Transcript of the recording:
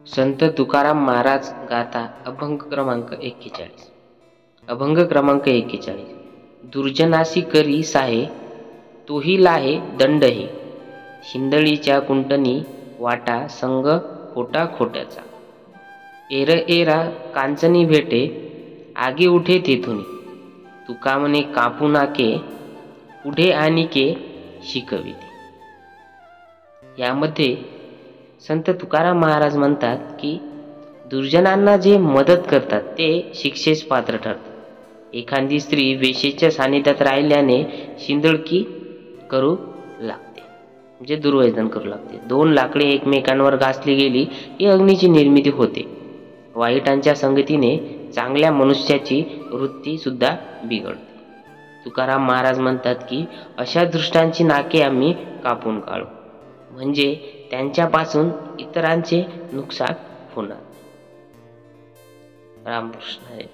संत तुकाराम महाराज गाथा अभंग क्रमांक 41. अभंग क्रमांक 41. दुर्जनासी करी साहे, तोही लाहे दंड हे. शिंदळीच्या कुंटनी वाटा संग खोटा खोट्याचा. एरा एरा कांचनी भेटे, आगे उठे तेथुनी. तुका म्हणे कापू नाके, पुढे आनिके शिकविते. यामध्ये संत तुकाराम महाराज म्हणतात की दुर्जनांना जे मदत करतात ते शिक्षेस पात्र ठरतात. एखादी स्त्री वेश्येच्या सानिध्यात राहिल्याने शिंदळकी करू लागते, म्हणजे दुर्व्यसन करू लागते. दोन लाकडे एकमेकांवर घासली गेली की अग्नीची निर्मिती होते. वाईटांच्या संगतीने चांगल्या मनुष्याची वृत्ती सुद्धा बिघडते. तुकाराम महाराज म्हणतात की अशा दुष्टांची नाके आम्ही कापून काढू, म्हणजे त्यांच्यापासून इतरांचे नुकसान होणार. रामकृष्ण हरी.